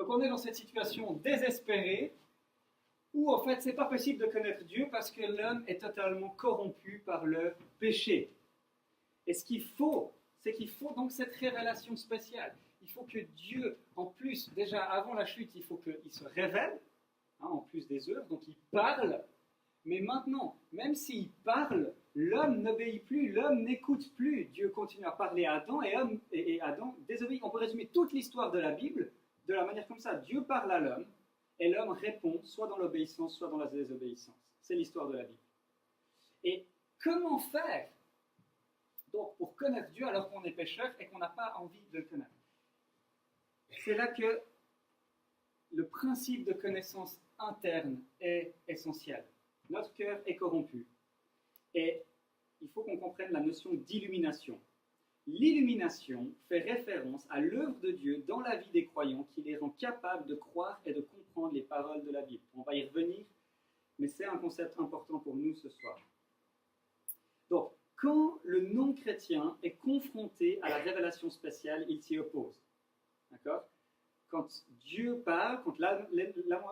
Donc on est dans cette situation désespérée où en fait c'est pas possible de connaître Dieu parce que l'homme est totalement corrompu par le péché. Et ce qu'il faut, c'est qu'il faut donc cette révélation spéciale. Il faut que Dieu, en plus, déjà avant la chute, il faut qu'il se révèle, en plus des œuvres, donc il parle. Mais maintenant, même s'il parle, l'homme n'obéit plus, l'homme n'écoute plus. Dieu continue à parler à Adam et Adam désobéit. On peut résumer toute l'histoire de la Bible de la manière comme ça. Dieu parle à l'homme et l'homme répond soit dans l'obéissance, soit dans la désobéissance. C'est l'histoire de la Bible. Et comment faire donc pour connaître Dieu alors qu'on est pécheur et qu'on n'a pas envie de le connaître? C'est là que le principe de connaissance interne est essentiel. Notre cœur est corrompu. Et il faut qu'on comprenne la notion d'illumination. L'illumination fait référence à l'œuvre de Dieu dans la vie des croyants qui les rend capables de croire et de comprendre les paroles de la Bible. On va y revenir, mais c'est un concept important pour nous ce soir. Donc, quand le non-chrétien est confronté à la révélation spéciale, il s'y oppose. D'accord ? Quand Dieu parle, quand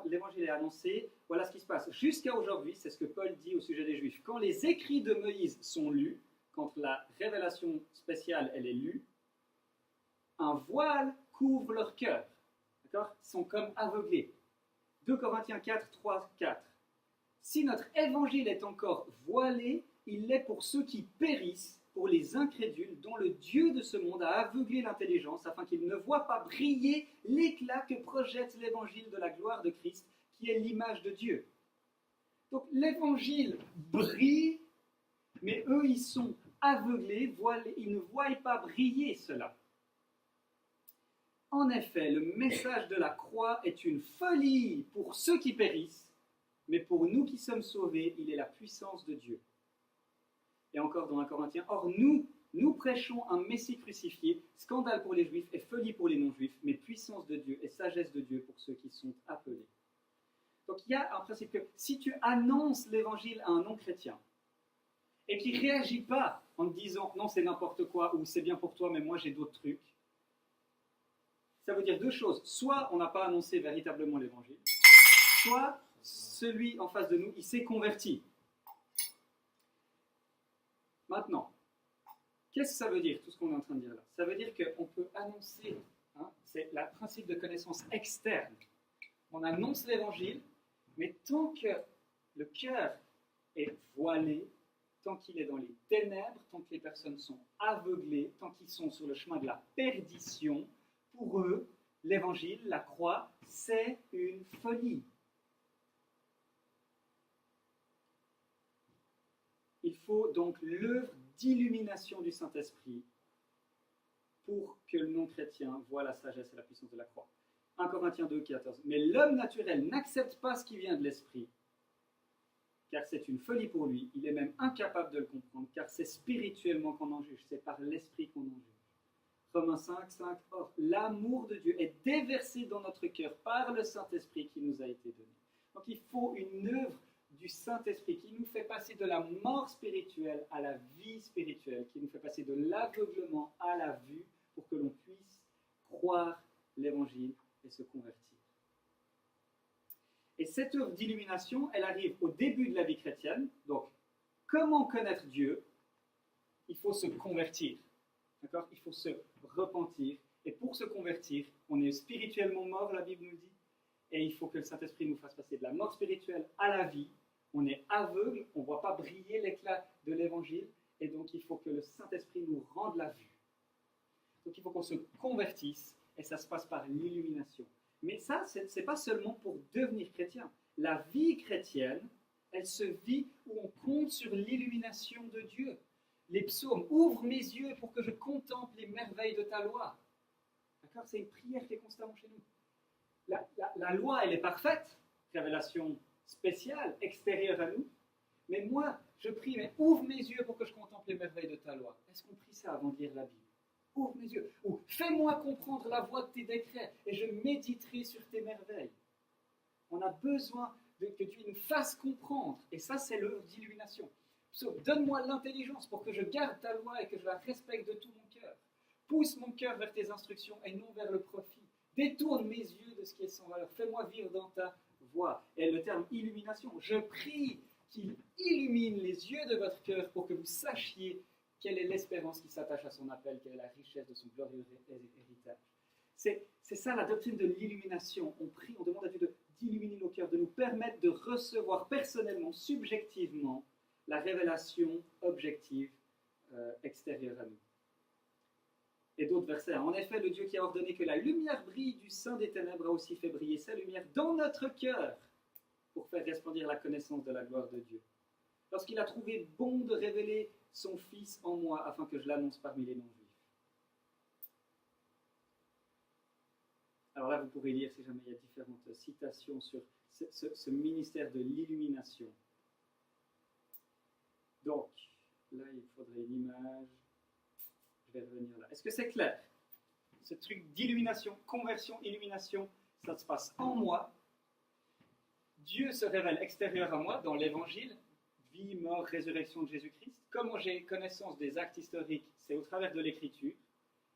l'évangile est annoncé, voilà ce qui se passe. Jusqu'à aujourd'hui, c'est ce que Paul dit au sujet des Juifs. Quand les écrits de Moïse sont lus, quand la révélation spéciale elle est lue, un voile couvre leur cœur. D'accord ? Ils sont comme aveuglés. 2 Corinthiens 4, 3, 4. Si notre évangile est encore voilé, il l'est pour ceux qui périssent, pour les incrédules, dont le Dieu de ce monde a aveuglé l'intelligence, afin qu'ils ne voient pas briller l'éclat que projette l'évangile de la gloire de Christ, qui est l'image de Dieu. Donc l'évangile brille, mais eux, ils sont aveuglés, voilés, ils ne voient pas briller cela. En effet, le message de la croix est une folie pour ceux qui périssent, mais pour nous qui sommes sauvés, il est la puissance de Dieu. Et encore dans 1 Corinthiens, or nous prêchons un Messie crucifié, scandale pour les Juifs et folie pour les non-Juifs, mais puissance de Dieu et sagesse de Dieu pour ceux qui sont appelés. Donc il y a un principe que si tu annonces l'évangile à un non-chrétien et qu'il ne réagit pas en te disant non c'est n'importe quoi ou c'est bien pour toi mais moi j'ai d'autres trucs, ça veut dire deux choses. Soit on n'a pas annoncé véritablement l'évangile, soit celui en face de nous il s'est converti. Maintenant, qu'est-ce que ça veut dire, tout ce qu'on est en train de dire là? Ça veut dire qu'on peut annoncer, c'est le principe de connaissance externe. On annonce l'évangile, mais tant que le cœur est voilé, tant qu'il est dans les ténèbres, tant que les personnes sont aveuglées, tant qu'ils sont sur le chemin de la perdition, pour eux, l'évangile, la croix, c'est une folie. Il faut donc l'œuvre d'illumination du Saint-Esprit pour que le non-chrétien voie la sagesse et la puissance de la croix. 1 Corinthiens 2, 14. Mais l'homme naturel n'accepte pas ce qui vient de l'Esprit, car c'est une folie pour lui. Il est même incapable de le comprendre, car c'est spirituellement qu'on en juge, c'est par l'Esprit qu'on en juge. Romains 5, 5. Or, l'amour de Dieu est déversé dans notre cœur par le Saint-Esprit qui nous a été donné. Donc il faut une œuvre du Saint-Esprit qui nous fait passer de la mort spirituelle à la vie spirituelle, qui nous fait passer de l'aveuglement à la vue pour que l'on puisse croire l'évangile et se convertir. Et cette œuvre d'illumination, elle arrive au début de la vie chrétienne. Donc, comment connaître Dieu? Il faut se convertir. D'accord? Il faut se repentir. Et pour se convertir, on est spirituellement mort, la Bible nous dit. Et il faut que le Saint-Esprit nous fasse passer de la mort spirituelle à la vie. On est aveugle, on ne voit pas briller l'éclat de l'Évangile, et donc il faut que le Saint-Esprit nous rende la vue. Donc il faut qu'on se convertisse, et ça se passe par l'illumination. Mais ça, ce n'est pas seulement pour devenir chrétien. La vie chrétienne, elle se vit où on compte sur l'illumination de Dieu. Les psaumes, ouvre mes yeux pour que je contemple les merveilles de ta loi. D'accord? C'est une prière qui est constamment chez nous. La loi, elle est parfaite, révélation spéciale, extérieure à nous. Mais moi, je prie, mais ouvre mes yeux pour que je contemple les merveilles de ta loi. Est-ce qu'on prie ça avant de lire la Bible? Ouvre mes yeux. Ou fais-moi comprendre la voie de tes décrets et je méditerai sur tes merveilles. On a besoin que Dieu nous fasse comprendre. Et ça, c'est l'œuvre d'illumination. Donne-moi l'intelligence pour que je garde ta loi et que je la respecte de tout mon cœur. Pousse mon cœur vers tes instructions et non vers le profit. Détourne mes yeux de ce qui est sans valeur. Fais-moi vivre dans ta voie. Et le terme illumination, je prie qu'il illumine les yeux de votre cœur pour que vous sachiez quelle est l'espérance qui s'attache à son appel, quelle est la richesse de son glorieux héritage. C'est ça la doctrine de l'illumination. On prie, on demande à Dieu d'illuminer nos cœurs, de nous permettre de recevoir personnellement, subjectivement, la révélation objective extérieure à nous. Et d'autres versets. En effet, le Dieu qui a ordonné que la lumière brille du sein des ténèbres a aussi fait briller sa lumière dans notre cœur pour faire resplendir la connaissance de la gloire de Dieu. Lorsqu'il a trouvé bon de révéler son Fils en moi afin que je l'annonce parmi les non-juifs. Alors là, vous pourrez lire, si jamais il y a différentes citations sur ce ministère de l'illumination. Donc, là, il faudrait une image. Je vais revenir là. Est-ce que c'est clair? Ce truc d'illumination, conversion, illumination, ça se passe en moi. Dieu se révèle extérieur à moi dans l'Évangile, vie, mort, résurrection de Jésus-Christ. Comment j'ai connaissance des actes historiques, c'est au travers de l'Écriture.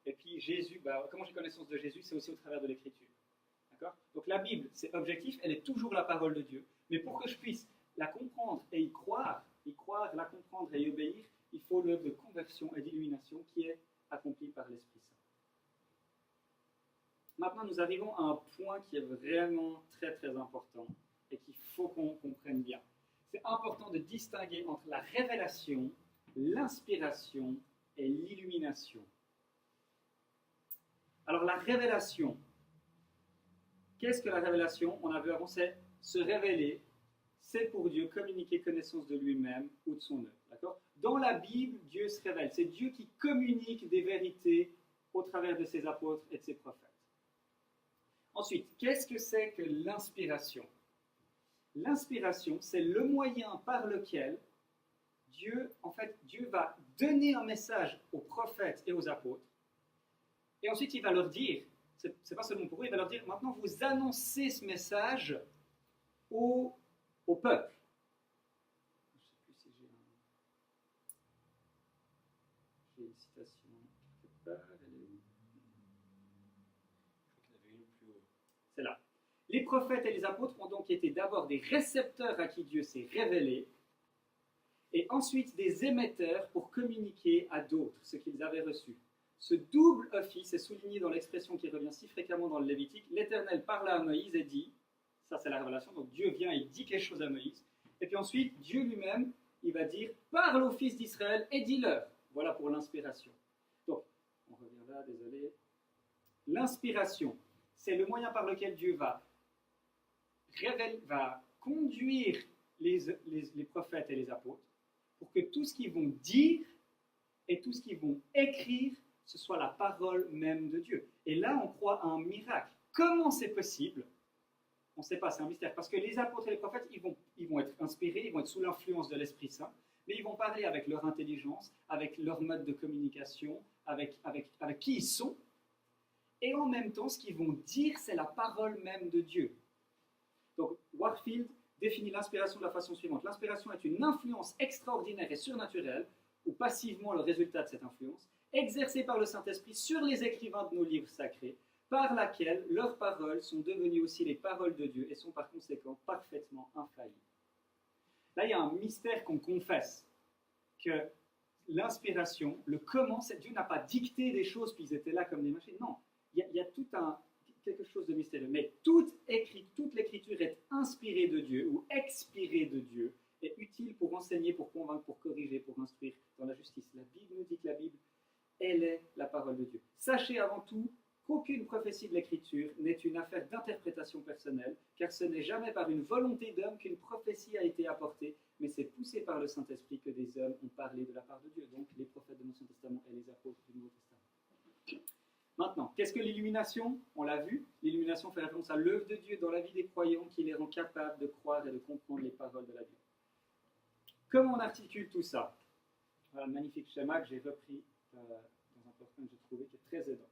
Et puis Jésus, comment j'ai connaissance de Jésus, c'est aussi au travers de l'Écriture. D'accord? Donc la Bible, c'est objectif, elle est toujours la parole de Dieu. Mais pour que je puisse la comprendre et y croire, la comprendre et y obéir, il faut l'œuvre de conversion et d'illumination qui est accomplie par l'Esprit Saint. Maintenant, nous arrivons à un point qui est vraiment très très important et qu'il faut qu'on comprenne bien. C'est important de distinguer entre la révélation, l'inspiration et l'illumination. Alors la révélation, qu'est-ce que la révélation? On a vu avant, c'est se révéler, c'est pour Dieu communiquer connaissance de lui-même ou de son œuvre. D'accord? Dans la Bible, Dieu se révèle. C'est Dieu qui communique des vérités au travers de ses apôtres et de ses prophètes. Ensuite, qu'est-ce que c'est que l'inspiration? L'inspiration, c'est le moyen par lequel Dieu va donner un message aux prophètes et aux apôtres. Et ensuite, il va leur dire, c'est pas seulement pour eux, il va leur dire, maintenant vous annoncez ce message au peuple. Je ne sais plus si j'ai une citation quelque part, elle est où? Je crois qu'il y en avait une plus haut. C'est là. Les prophètes et les apôtres ont donc été d'abord des récepteurs à qui Dieu s'est révélé, et ensuite des émetteurs pour communiquer à d'autres ce qu'ils avaient reçu. Ce double office est souligné dans l'expression qui revient si fréquemment dans le Lévitique. L'Éternel parla à Moïse et dit, ça c'est la révélation, donc Dieu vient et dit quelque chose à Moïse, et puis ensuite Dieu lui-même, il va dire, parle aux fils d'Israël et dis-leur. Voilà pour l'inspiration. Donc, on revient là, désolé. L'inspiration, c'est le moyen par lequel Dieu va conduire les prophètes et les apôtres pour que tout ce qu'ils vont dire et tout ce qu'ils vont écrire, ce soit la parole même de Dieu. Et là, on croit à un miracle. Comment c'est possible? On ne sait pas, c'est un mystère. Parce que les apôtres et les prophètes, ils vont être inspirés, ils vont être sous l'influence de l'Esprit Saint, mais ils vont parler avec leur intelligence, avec leur mode de communication, avec qui ils sont. Et en même temps, ce qu'ils vont dire, c'est la parole même de Dieu. Donc, Warfield définit l'inspiration de la façon suivante. L'inspiration est une influence extraordinaire et surnaturelle, ou passivement le résultat de cette influence, exercée par le Saint-Esprit sur les écrivains de nos livres sacrés, par laquelle leurs paroles sont devenues aussi les paroles de Dieu et sont par conséquent parfaitement infaillibles. Là, il y a un mystère qu'on confesse, que l'inspiration, le comment, Dieu n'a pas dicté des choses puis ils étaient là comme des machines. Non, il y a tout quelque chose de mystérieux. Mais toute l'écriture est inspirée de Dieu ou expirée de Dieu, est utile pour enseigner, pour convaincre, pour corriger, pour instruire dans la justice. La Bible nous dit que la Bible, elle est la parole de Dieu. Sachez avant tout qu'aucune prophétie de l'Écriture n'est une affaire d'interprétation personnelle, car ce n'est jamais par une volonté d'homme qu'une prophétie a été apportée, mais c'est poussé par le Saint-Esprit que des hommes ont parlé de la part de Dieu, donc les prophètes de l'Ancien Testament et les apôtres du Nouveau Testament. Maintenant, qu'est-ce que l'illumination? On l'a vu, l'illumination fait référence à l'œuvre de Dieu dans la vie des croyants qui les rend capables de croire et de comprendre les paroles de la Bible. Comment on articule tout ça? Voilà le magnifique schéma que j'ai repris dans un PowerPoint que j'ai trouvé qui est très aidant.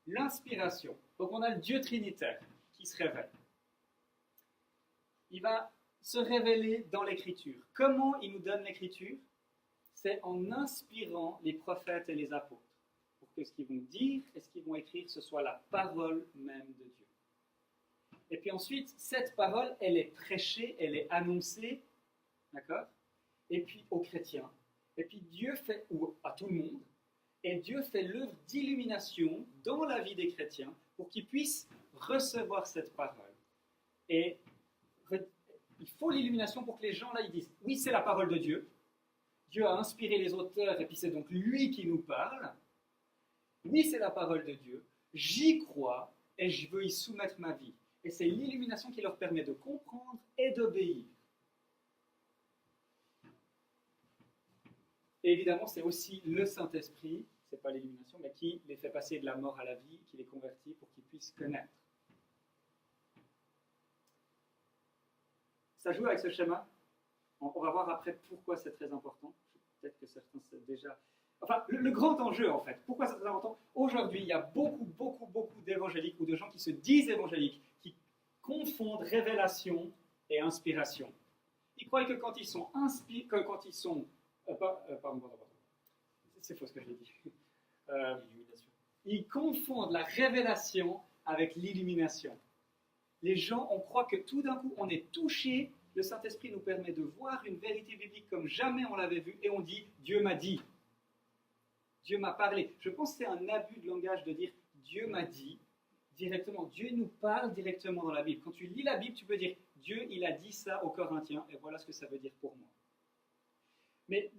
L'inspiration. Donc on a le Dieu trinitaire qui se révèle. Il va se révéler dans l'Écriture. Comment il nous donne l'Écriture? C'est en inspirant les prophètes et les apôtres. que ce qu'ils vont dire et ce qu'ils vont écrire, ce soit la parole même de Dieu. Et puis ensuite, cette parole, elle est prêchée, elle est annoncée, d'accord? Et puis aux chrétiens. Et puis Dieu fait, ou à tout le monde, et Dieu fait l'œuvre d'illumination dans la vie des chrétiens pour qu'ils puissent recevoir cette parole. Et il faut l'illumination pour que les gens là, ils disent, oui, c'est la parole de Dieu. Dieu a inspiré les auteurs, et puis c'est donc lui qui nous parle. Oui, c'est la parole de Dieu. J'y crois, et je veux y soumettre ma vie. Et c'est l'illumination qui leur permet de comprendre et d'obéir. Et évidemment, c'est aussi le Saint-Esprit, c'est pas l'illumination, mais qui les fait passer de la mort à la vie, qui les convertit pour qu'ils puissent connaître. Ça joue avec ce schéma. On va voir après pourquoi c'est très important. Peut-être que certains savent déjà. Enfin, le grand enjeu, en fait, pourquoi c'est très important? Aujourd'hui, il y a beaucoup d'évangéliques ou de gens qui se disent évangéliques, qui confondent révélation et inspiration. Ils croient que quand ils sont inspirés, quand ils sont... pardon. C'est faux ce que j'ai dit. Ils confondent la révélation avec l'illumination. Les gens, on croit que tout d'un coup, on est touché, le Saint-Esprit nous permet de voir une vérité biblique comme jamais on l'avait vue, et on dit « Dieu m'a dit ». Dieu m'a parlé. Je pense que c'est un abus de langage de dire « Dieu m'a dit » directement. Dieu nous parle directement dans la Bible. Quand tu lis la Bible, tu peux dire « Dieu, il a dit ça aux Corinthiens, et voilà ce que ça veut dire pour moi ». Mais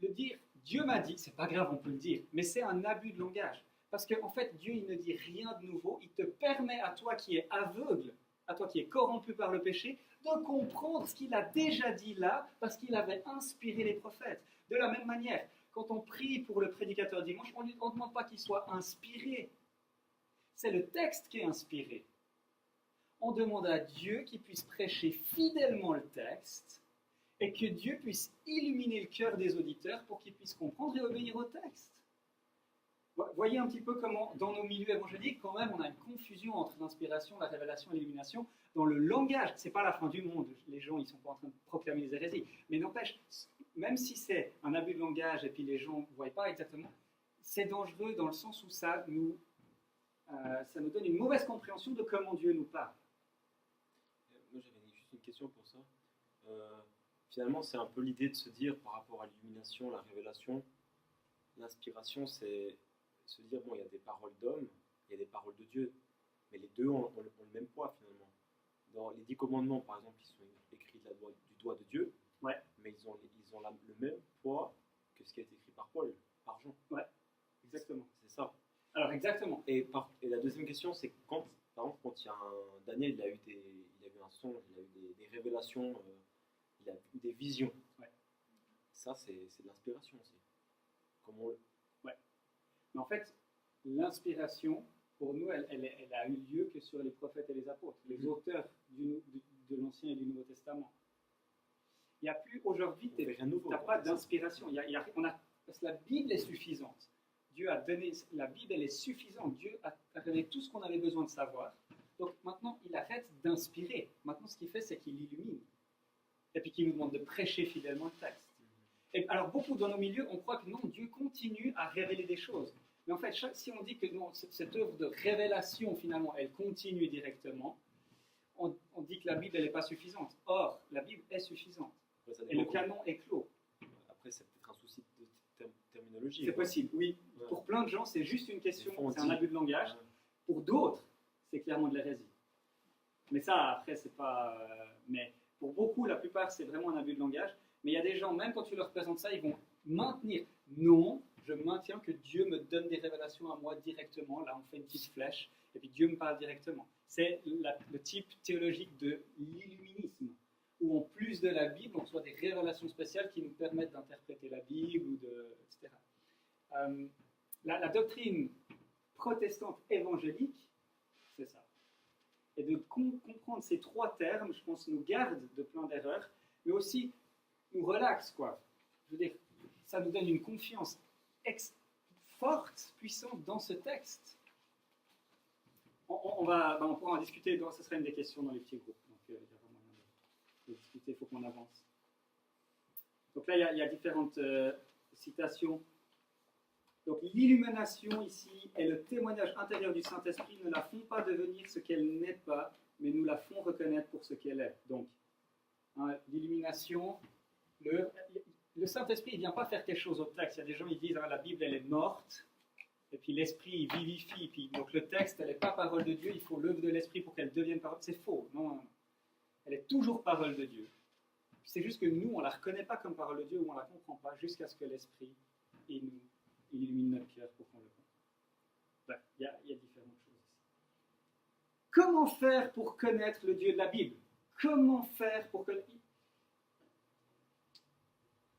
le dire « Dieu m'a dit », c'est pas grave, on peut le dire, mais c'est un abus de langage. Parce qu'en fait, Dieu, il ne dit rien de nouveau, il te permet à toi qui es aveugle, à toi qui es corrompu par le péché, de comprendre ce qu'il a déjà dit là, parce qu'il avait inspiré les prophètes. De la même manière, quand on prie pour le prédicateur dimanche, on ne demande pas qu'il soit inspiré. C'est le texte qui est inspiré. On demande à Dieu qu'il puisse prêcher fidèlement le texte, et que Dieu puisse illuminer le cœur des auditeurs pour qu'ils puissent comprendre et obéir au texte. Voyez un petit peu comment, dans nos milieux évangéliques, quand même, on a une confusion entre l'inspiration, la révélation et l'illumination. Dans le langage, c'est pas la fin du monde, les gens, ils sont pas en train de proclamer les hérésies. Mais n'empêche, même si c'est un abus de langage et puis les gens ne voient pas exactement, c'est dangereux dans le sens où ça nous donne une mauvaise compréhension de comment Dieu nous parle. Moi, j'avais juste une question pour ça. Finalement, c'est un peu l'idée de se dire, par rapport à l'illumination, la révélation, l'inspiration, c'est se dire, bon, il y a des paroles d'hommes, il y a des paroles de Dieu, mais les deux ont le même poids, finalement. Dans les 10 commandements, par exemple, ils sont écrits du doigt de Dieu, ouais. Mais ils ont le même poids que ce qui a été écrit par Paul, par Jean. Ouais, exactement. C'est ça. Alors, exactement. Et la deuxième question, c'est quand, par exemple, quand il y a Daniel, il a eu un songe, il a eu des révélations, il a eu des visions. Ouais. Ça, c'est de l'inspiration aussi. Ouais. Mais en fait, l'inspiration, pour nous, elle a eu lieu que sur les prophètes et les apôtres, les auteurs de l'Ancien et du Nouveau Testament. Il n'y a plus aujourd'hui, tu n'as pas d'inspiration. Parce que la Bible est suffisante. Dieu a donné, la Bible, elle est suffisante. Dieu a donné tout ce qu'on avait besoin de savoir. Donc maintenant, il arrête d'inspirer. Maintenant, ce qu'il fait, c'est qu'il illumine. Et puis qu'il nous demande de prêcher fidèlement le texte. Et alors, beaucoup dans nos milieux, on croit que non, Dieu continue à révéler des choses. Mais en fait, si on dit que non, cette œuvre de révélation, finalement, elle continue directement, on dit que la Bible, elle n'est pas suffisante. Or, la Bible est suffisante. Et le canon est clos. Après, c'est peut-être un souci de terminologie. C'est possible, oui. Ouais. Pour plein de gens, c'est juste une question, c'est un abus de langage. Ouais. Pour d'autres, c'est clairement de l'hérésie. Mais ça, après, c'est pas... mais pour beaucoup, la plupart, c'est vraiment un abus de langage. Mais il y a des gens, même quand tu leur présentes ça, ils vont maintenir. Non, je maintiens que Dieu me donne des révélations à moi directement. Là, on fait une petite flèche, et puis Dieu me parle directement. C'est le type théologique de l'illuminisme, où en plus de la Bible, on reçoit des révélations spéciales qui nous permettent d'interpréter la Bible, etc. La doctrine protestante évangélique, c'est ça. Et de comprendre ces trois termes, je pense, nous garde de plein d'erreurs, mais aussi nous relaxe, quoi. Je veux dire, ça nous donne une confiance forte, puissante dans ce texte. On pourra en discuter, ce sera une des questions dans les petits groupes. Donc, il y a vraiment moyen de discuter, il faut qu'on avance. Donc là, il y a différentes citations Donc l'illumination ici est le témoignage intérieur du Saint-Esprit, ne la font pas devenir ce qu'elle n'est pas, mais nous la font reconnaître pour ce qu'elle est. Donc, hein, l'illumination, le Saint-Esprit ne vient pas faire quelque chose au texte. Il y a des gens qui disent la Bible elle est morte, et puis l'Esprit il vivifie. Puis, donc le texte, elle n'est pas parole de Dieu, il faut l'œuvre de l'Esprit pour qu'elle devienne parole. C'est faux. Non, non, non. Elle est toujours parole de Dieu. C'est juste que nous, on ne la reconnaît pas comme parole de Dieu ou on ne la comprend pas jusqu'à ce que l'Esprit il illumine notre cœur pour qu'on le comprenne. Bref, il y a différentes choses ici. Comment faire pour connaître le Dieu de la Bible? Comment faire pour connaître...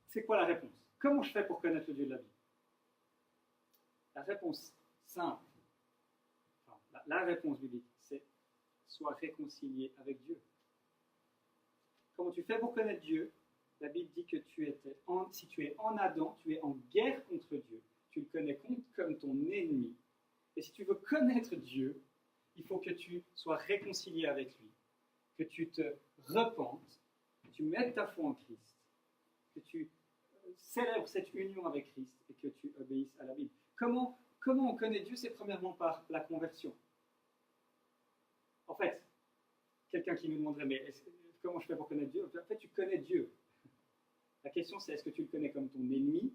C'est quoi la réponse? Comment je fais pour connaître le Dieu de la Bible? La réponse simple, enfin, la réponse biblique, c'est sois réconcilié avec Dieu. Comment tu fais pour connaître Dieu? La Bible dit que si tu es en Adam, tu es en guerre contre Dieu. Tu le connais comme ton ennemi. Et si tu veux connaître Dieu, il faut que tu sois réconcilié avec lui, que tu te repentes, que tu mettes ta foi en Christ, que tu célèbres cette union avec Christ et que tu obéisses à la Bible. Comment on connaît Dieu? C'est premièrement par la conversion. En fait, quelqu'un qui nous demanderait, mais comment je fais pour connaître Dieu? En fait, tu connais Dieu. La question, c'est est-ce que tu le connais comme ton ennemi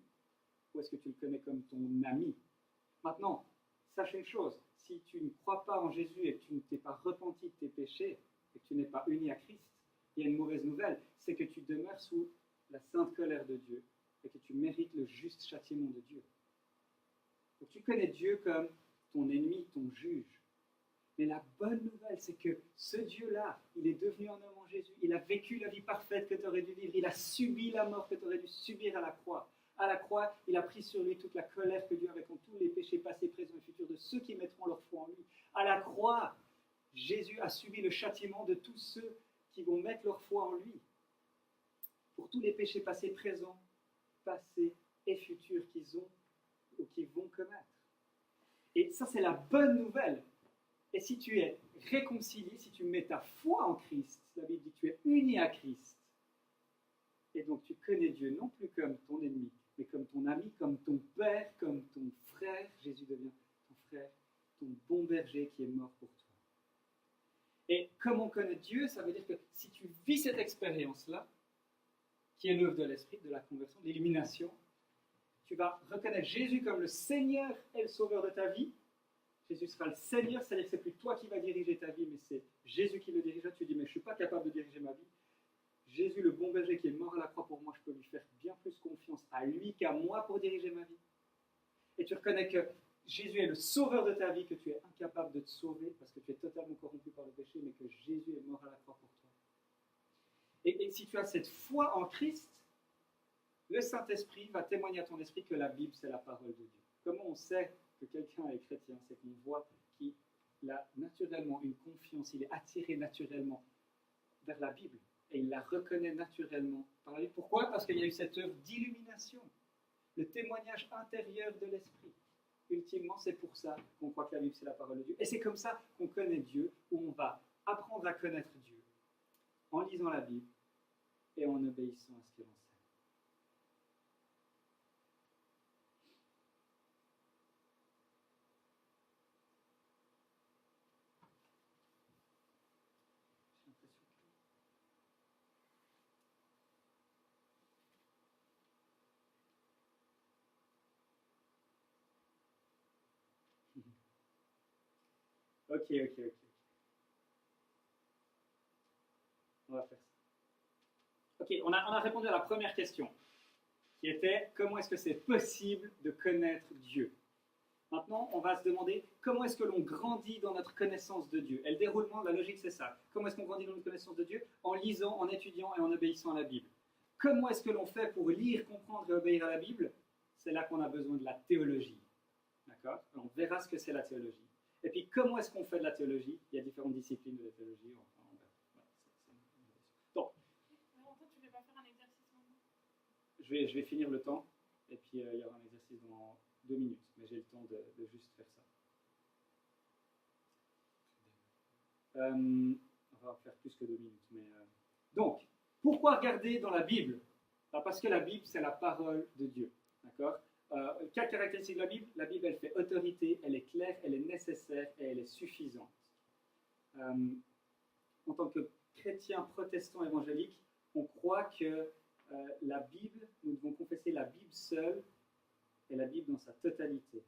ou est-ce que tu le connais comme ton ami? Maintenant, sache une chose, si tu ne crois pas en Jésus et que tu ne t'es pas repenti de tes péchés et que tu n'es pas uni à Christ, il y a une mauvaise nouvelle, c'est que tu demeures sous la sainte colère de Dieu et que tu mérites le juste châtiment de Dieu. Donc tu connais Dieu comme ton ennemi, ton juge. Mais la bonne nouvelle, c'est que ce Dieu-là, il est devenu un homme en Jésus. Il a vécu la vie parfaite que tu aurais dû vivre. Il a subi la mort que tu aurais dû subir à la croix. À la croix, il a pris sur lui toute la colère que Dieu avait contre tous les péchés passés, présents et futurs de ceux qui mettront leur foi en lui. À la croix, Jésus a subi le châtiment de tous ceux qui vont mettre leur foi en lui. Pour tous les péchés passés, présents, passés et futurs qu'ils ont ou qu'ils vont commettre. Et ça, c'est la bonne nouvelle. Et si tu es réconcilié, si tu mets ta foi en Christ, la Bible dit que tu es uni à Christ, et donc tu connais Dieu non plus comme ton ennemi, mais comme ton ami, comme ton père, comme ton frère. Jésus devient ton frère, ton bon berger qui est mort pour toi. Et comment connaître Dieu? Ça veut dire que si tu vis cette expérience-là, qui est l'œuvre de l'Esprit, de la conversion, de l'illumination, tu vas reconnaître Jésus comme le Seigneur et le Sauveur de ta vie. Jésus sera le Seigneur, c'est-à-dire que ce n'est plus toi qui vas diriger ta vie, mais c'est Jésus qui le dirigera. Tu dis, mais je ne suis pas capable de diriger ma vie. Jésus, le bon berger qui est mort à la croix pour moi, je peux lui faire bien plus confiance à lui qu'à moi pour diriger ma vie. Et tu reconnais que Jésus est le sauveur de ta vie, que tu es incapable de te sauver parce que tu es totalement corrompu par le péché, mais que Jésus est mort à la croix pour toi. Et si tu as cette foi en Christ, le Saint-Esprit va témoigner à ton esprit que la Bible, c'est la parole de Dieu. Comment on sait que quelqu'un est chrétien? C'est qu'on voit qu'il a naturellement une confiance, il est attiré naturellement vers la Bible et il la reconnaît naturellement par la Bible. Pourquoi? Parce qu'il y a eu cette œuvre d'illumination, le témoignage intérieur de l'Esprit. Ultimement, c'est pour ça qu'on croit que la Bible, c'est la parole de Dieu. Et c'est comme ça qu'on connaît Dieu, où on va apprendre à connaître Dieu en lisant la Bible et en obéissant à ce qu'il enseigne. Ok. On va faire ça. Ok, on a répondu à la première question, qui était comment est-ce que c'est possible de connaître Dieu? Maintenant, on va se demander comment est-ce que l'on grandit dans notre connaissance de Dieu. Et le déroulement de la logique, c'est ça. Comment est-ce qu'on grandit dans notre connaissance de Dieu? En lisant, en étudiant et en obéissant à la Bible. Comment est-ce que l'on fait pour lire, comprendre et obéir à la Bible? C'est là qu'on a besoin de la théologie. D'accord? On verra ce que c'est la théologie. Et puis, comment est-ce qu'on fait de la théologie? Il y a différentes disciplines de la théologie. Donc, tu ne veux pas faire un exercice maintenant? je vais finir le temps, et puis il y aura un exercice dans 2 minutes, mais j'ai le temps de juste faire ça. On va faire plus que 2 minutes. Mais, donc, pourquoi regarder dans la Bible? Parce que la Bible, c'est la parole de Dieu. D'accord? Quatre caractéristiques de la Bible. La Bible, elle fait autorité, elle est claire, elle est nécessaire et elle est suffisante. En tant que chrétien protestant évangélique, on croit que la Bible, nous devons confesser la Bible seule et la Bible dans sa totalité.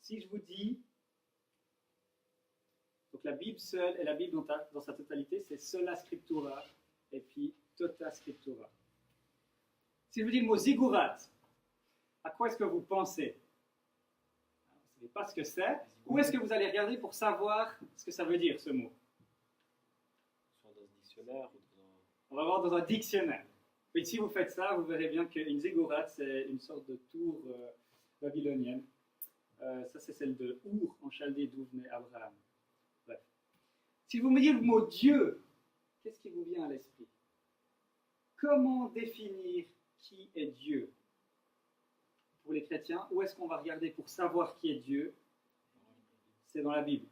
Si je vous dis, donc la Bible seule et la Bible dans sa totalité, c'est sola scriptura et puis tota scriptura. Si je vous dis le mot ziggurat, à quoi est-ce que vous pensez? Vous ne savez pas ce que c'est. Où est-ce que vous allez regarder pour savoir ce que ça veut dire, ce mot? Soit dans un dictionnaire ou dans un... On va voir dans un dictionnaire. Et si vous faites ça, vous verrez bien qu'une ziggurat, c'est une sorte de tour babylonienne. Ça, c'est celle de Our, en Chaldée, d'où venait Abraham. Bref. Si vous me dites le mot Dieu, qu'est-ce qui vous vient à l'esprit? Comment définir qui est Dieu? Pour les chrétiens, où est-ce qu'on va regarder pour savoir qui est Dieu? C'est dans la Bible.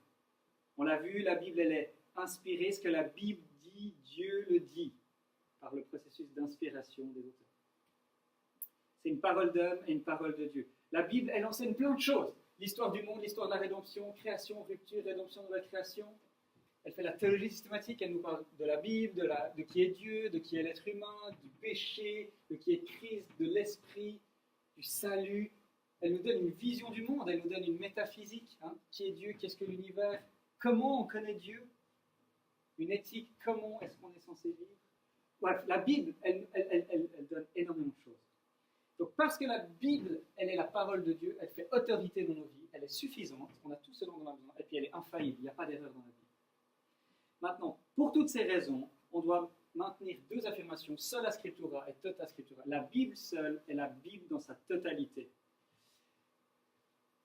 On l'a vu, la Bible, elle est inspirée. Ce que la Bible dit, Dieu le dit, par le processus d'inspiration des auteurs. C'est une parole d'homme et une parole de Dieu. La Bible, elle enseigne plein de choses. L'histoire du monde, l'histoire de la rédemption, création, rupture, rédemption, nouvelle création. Elle fait la théologie systématique, elle nous parle de la Bible, de qui est Dieu, de qui est l'être humain, du péché, de qui est Christ, de l'esprit, du salut. Elle nous donne une vision du monde, elle nous donne une métaphysique. Qui est Dieu, qu'est-ce que l'univers, comment on connaît Dieu, une éthique, comment est-ce qu'on est censé vivre. Bref, la Bible, elle donne énormément de choses. Donc parce que la Bible, elle est la parole de Dieu, elle fait autorité dans nos vies, elle est suffisante, on a tout ce dont on a besoin, et puis elle est infaillible, il n'y a pas d'erreur dans la Bible. Maintenant, pour toutes ces raisons, on doit maintenir deux affirmations, sola scriptura et tota scriptura. La Bible seule est la Bible dans sa totalité.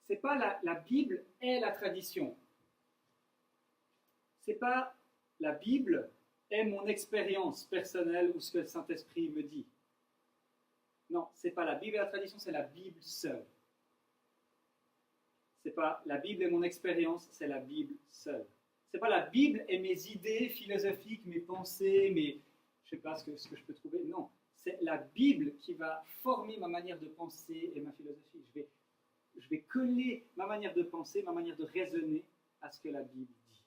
C'est pas la Bible est la tradition. C'est pas la Bible est mon expérience personnelle ou ce que le Saint-Esprit me dit. Non, c'est pas la Bible et la tradition, c'est la Bible seule. C'est pas la Bible et mon expérience, c'est la Bible seule. C'est pas la Bible et mes idées philosophiques, mes pensées, je sais pas ce que je peux trouver. Non, c'est la Bible qui va former ma manière de penser et ma philosophie. Je vais coller ma manière de penser, ma manière de raisonner à ce que la Bible dit.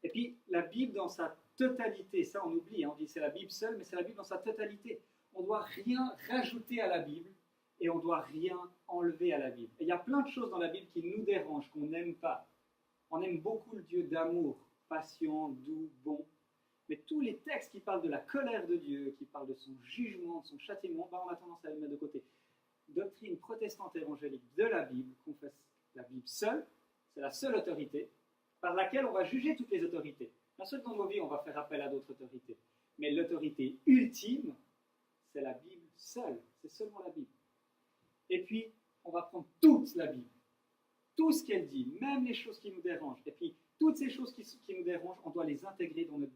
Et puis, la Bible dans sa totalité, ça on oublie, on dit c'est la Bible seule, mais c'est la Bible dans sa totalité. On ne doit rien rajouter à la Bible et on ne doit rien enlever à la Bible. Et il y a plein de choses dans la Bible qui nous dérangent, qu'on n'aime pas. On aime beaucoup le Dieu d'amour, patient, doux, bon. Mais tous les textes qui parlent de la colère de Dieu, qui parlent de son jugement, de son châtiment, on a tendance à les mettre de côté. Doctrine protestante évangélique de la Bible, confesse la Bible seule, c'est la seule autorité par laquelle on va juger toutes les autorités. Bien sûr que dans nos vies, on va faire appel à d'autres autorités. Mais l'autorité ultime, c'est la Bible seule. C'est seulement la Bible. Et puis, on va prendre toute la Bible. Tout ce qu'elle dit, même les choses qui nous dérangent. Et puis, toutes ces choses qui nous dérangent, on doit les intégrer dans notre